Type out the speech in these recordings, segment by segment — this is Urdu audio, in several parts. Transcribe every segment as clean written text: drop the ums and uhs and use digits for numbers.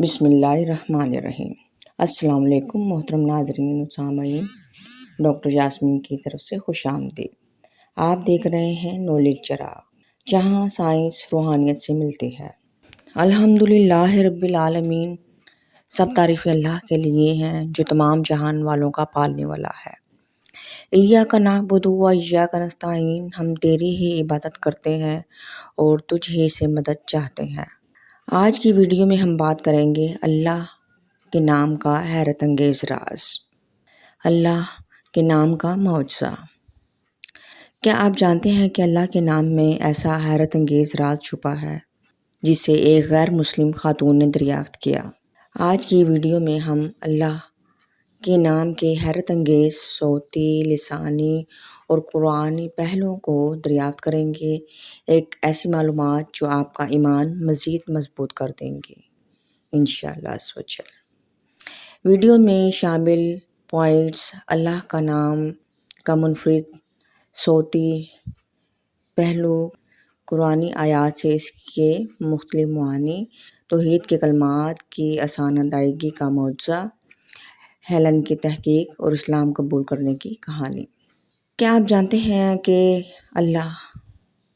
بسم اللہ الرحمن الرحیم۔ السلام علیکم محترم ناظرین و سامعین، ڈاکٹر یاسمین کی طرف سے خوش آمدید۔ آپ دیکھ رہے ہیں نالج چراغ، جہاں سائنس روحانیت سے ملتی ہے۔ الحمدللہ رب العالمین، سب تعریف اللہ کے لیے ہیں جو تمام جہان والوں کا پالنے والا ہے۔ ایاک نعبد و ایاک نستعین، ہم تیری ہی عبادت کرتے ہیں اور تجھ ہی سے مدد چاہتے ہیں۔ آج کی ویڈیو میں ہم بات کریں گے اللہ کے نام کا حیرت انگیز راز، اللہ کے نام کا معجزہ۔ کیا آپ جانتے ہیں کہ اللہ کے نام میں ایسا حیرت انگیز راز چھپا ہے جسے ایک غیر مسلم خاتون نے دریافت کیا؟ آج کی ویڈیو میں ہم اللہ کے نام کے حیرت انگیز صوتی، لسانی اور قرآنی پہلوؤں کو دریافت کریں گے، ایک ایسی معلومات جو آپ کا ایمان مزید مضبوط کر دیں گے انشاءاللہ عز و جل۔ ویڈیو میں شامل پوائنٹس: اللہ کا نام کا منفرد صوتی پہلو، قرآنی آیات سے اس کے مختلف معانی، توحید کے کلمات کی آسان ادائیگی کا معجزہ، ہیلن کی تحقیق اور اسلام قبول کرنے کی کہانی۔ کیا آپ جانتے ہیں کہ اللہ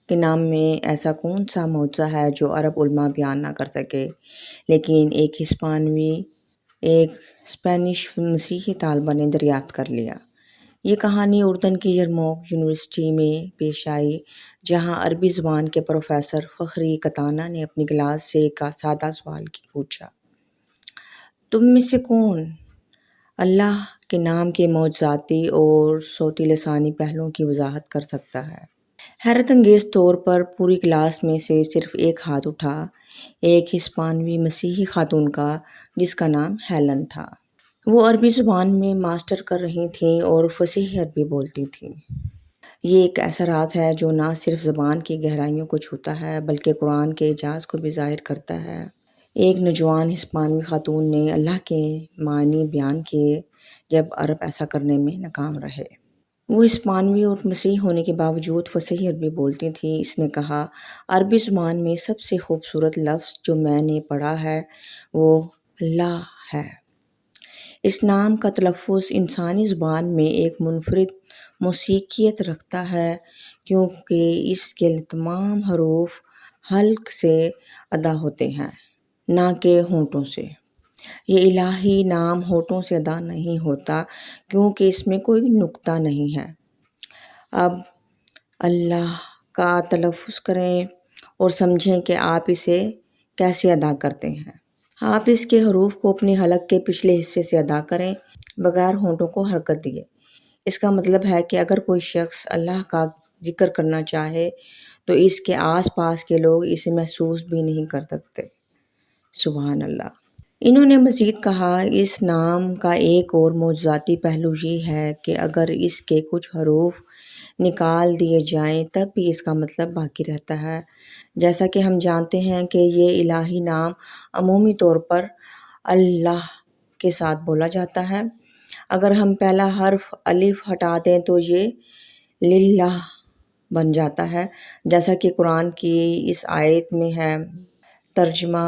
کے نام میں ایسا کون سا معجزہ ہے جو عرب علماء بیان نہ کر سکے، لیکن ایک اسپینش مسیحی طالبہ نے دریافت کر لیا؟ یہ کہانی اردن کی یرموک یونیورسٹی میں پیش آئی، جہاں عربی زبان کے پروفیسر فخری کتانہ نے اپنی کلاس سے ایک سادہ سوال پوچھا: تم میں سے کون اللہ کے نام کے معجزاتی اور صوتی لسانی پہلوؤں کی وضاحت کر سکتا ہے؟ حیرت انگیز طور پر پوری کلاس میں سے صرف ایک ہاتھ اٹھا، ایک ہسپانوی مسیحی خاتون کا جس کا نام ہیلن تھا۔ وہ عربی زبان میں ماسٹر کر رہی تھیں اور فصیح عربی بولتی تھیں۔ یہ ایک ایسا راز ہے جو نہ صرف زبان کی گہرائیوں کو چھوتا ہے بلکہ قرآن کے اعجاز کو بھی ظاہر کرتا ہے۔ ایک نوجوان ہسپانوی خاتون نے اللہ کے معنی بیان کیے جب عرب ایسا کرنے میں ناکام رہے۔ وہ ہسپانوی اور مسیحی ہونے کے باوجود فصیح عربی بولتی تھی۔ اس نے کہا: عربی زبان میں سب سے خوبصورت لفظ جو میں نے پڑھا ہے وہ اللہ ہے۔ اس نام کا تلفظ انسانی زبان میں ایک منفرد موسیقیت رکھتا ہے، کیونکہ اس کے تمام حروف حلق سے ادا ہوتے ہیں، نہ کہ ہونٹوں سے۔ یہ الہی نام ہونٹوں سے ادا نہیں ہوتا کیونکہ اس میں کوئی نقطہ نہیں ہے۔ اب اللہ کا تلفظ کریں اور سمجھیں کہ آپ اسے کیسے ادا کرتے ہیں۔ آپ اس کے حروف کو اپنے حلق کے پچھلے حصے سے ادا کریں، بغیر ہونٹوں کو حرکت دیے۔ اس کا مطلب ہے کہ اگر کوئی شخص اللہ کا ذکر کرنا چاہے تو اس کے آس پاس کے لوگ اسے محسوس بھی نہیں کر سکتے۔ سبحان اللہ۔ انہوں نے مزید کہا: اس نام کا ایک اور معجزاتی پہلو یہ ہے کہ اگر اس کے کچھ حروف نکال دیے جائیں تب بھی اس کا مطلب باقی رہتا ہے۔ جیسا کہ ہم جانتے ہیں کہ یہ الہی نام عمومی طور پر اللہ کے ساتھ بولا جاتا ہے۔ اگر ہم پہلا حرف الف ہٹا دیں تو یہ للہ بن جاتا ہے، جیسا کہ قرآن کی اس آیت میں ہے۔ ترجمہ: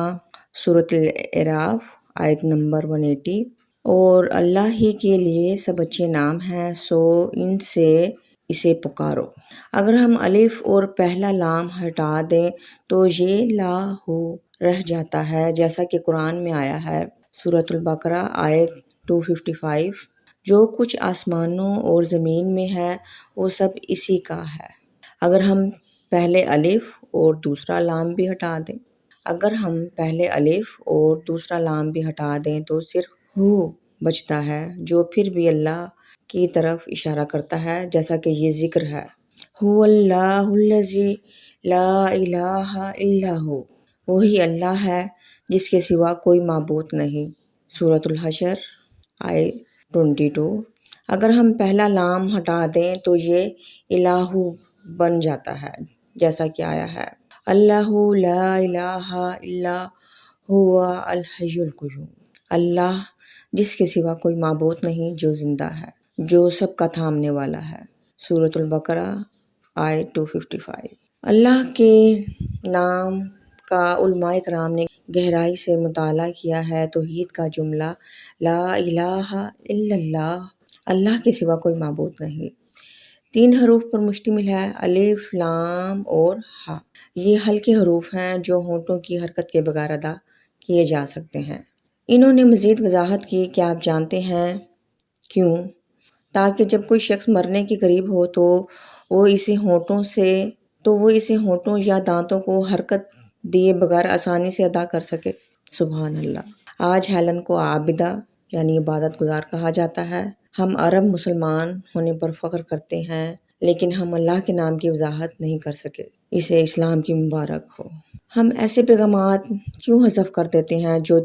سورۃ الاعراف آیت نمبر 180۔ اور اللہ ہی کے لیے سب اچھے نام ہیں، سو ان سے اسے پکارو۔ اگر ہم الف اور پہلا لام ہٹا دیں تو یہ لا ہو رہ جاتا ہے، جیسا کہ قرآن میں آیا ہے۔ سورۃ البقرہ آیت 255۔ جو کچھ آسمانوں اور زمین میں ہے وہ سب اسی کا ہے۔ اگر ہم پہلے الف اور دوسرا لام بھی ہٹا دیں تو صرف ہو بچتا ہے، جو پھر بھی اللہ کی طرف اشارہ کرتا ہے، جیسا کہ یہ ذکر ہے: هو اللہ الذی لا الہ الا هو۔ وہی اللہ ہے جس کے سوا کوئی معبود نہیں۔ سورۃ الحشر آیت 22۔ اگر ہم پہلا لام ہٹا دیں تو یہ الہ بن جاتا ہے، جیسا کہ آیا ہے: اللہ لا الہ الا هو الحی القیوم۔ اللہ جس کے سوا کوئی معبود نہیں، جو زندہ ہے، جو سب کا تھامنے والا ہے۔ سورۃ البقرہ آیت 255۔ اللہ کے نام کا علماء کرام نے گہرائی سے مطالعہ کیا ہے توحید کا جملہ لا الہ الا اللہ، اللہ کے سوا کوئی معبود نہیں، 3 حروف پر مشتمل ہے، الف، لام اور ہا۔ یہ ہلکے حروف ہیں جو ہونٹوں کی حرکت کے بغیر ادا کیے جا سکتے ہیں۔ انہوں نے مزید وضاحت کی کہ آپ جانتے ہیں کیوں؟ تاکہ جب کوئی شخص مرنے کے قریب ہو تو وہ اسے ہونٹوں یا دانتوں کو حرکت دیے بغیر آسانی سے ادا کر سکے۔ سبحان اللہ۔ آج ہیلن کو عابدہ یعنی عبادت گزار کہا جاتا ہے۔ ہم عرب مسلمان ہونے پر فخر کرتے ہیں، لیکن ہم اللہ کے نام کی وضاحت نہیں کر سکے۔ اسے اسلام کی مبارک ہو۔ ہم ایسے پیغامات کیوں حذف کر دیتے ہیں جو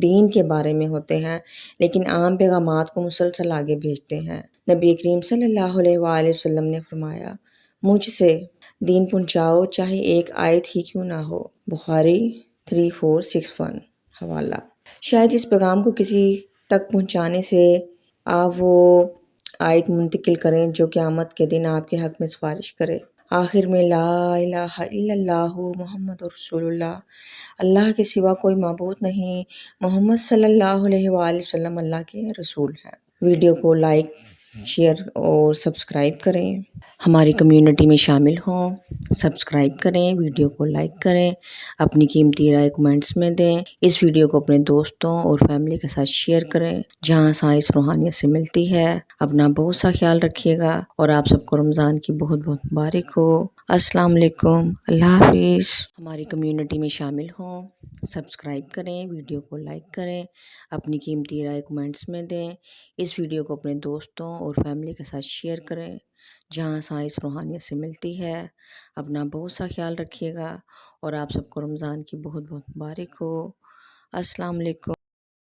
دین کے بارے میں ہوتے ہیں، لیکن عام پیغامات کو مسلسل آگے بھیجتے ہیں؟ نبی کریم صلی اللہ علیہ وآلہ وسلم نے فرمایا، مجھ سے دین پہنچاؤ چاہے ایک آیت ہی کیوں نہ ہو۔ بخاری 3461 حوالہ۔ شاید اس پیغام کو کسی تک پہنچانے سے آپ وہ آیت منتقل کریں جو قیامت کے دن آپ کے حق میں سفارش کرے۔ آخر میں لا الہ الا اللہ محمد رسول اللہ، اللہ کے سوا کوئی معبود نہیں، محمد صلی اللہ علیہ وآلہ وسلم اللہ کے رسول ہیں۔ ویڈیو کو لائک، شیئر اور سبسکرائب کریں، ہماری کمیونٹی میں شامل ہوں۔ سبسکرائب کریں، ویڈیو کو لائک کریں، اپنی قیمتی رائے کمنٹس میں دیں۔ اس ویڈیو کو اپنے دوستوں اور فیملی کے ساتھ شیئر کریں جہاں سائنس روحانیت سے ملتی ہے۔ اپنا بہت سا خیال رکھیے گا اور آپ سب کو رمضان کی بہت بہت مبارک ہو۔ السلام علیکم، اللہ حافظ۔ ہماری کمیونٹی میں شامل ہوں، سبسکرائب کریں، ویڈیو کو لائک کریں، اپنی قیمتی رائے کمنٹس میں دیں۔ اس ویڈیو کو اپنے دوستوں اور فیملی کے ساتھ شیئر کریں جہاں سائنس روحانیت سے ملتی ہے۔ اپنا بہت سا خیال رکھیے گا اور آپ سب کو رمضان کی بہت بہت مبارک ہو۔ السلام علیکم۔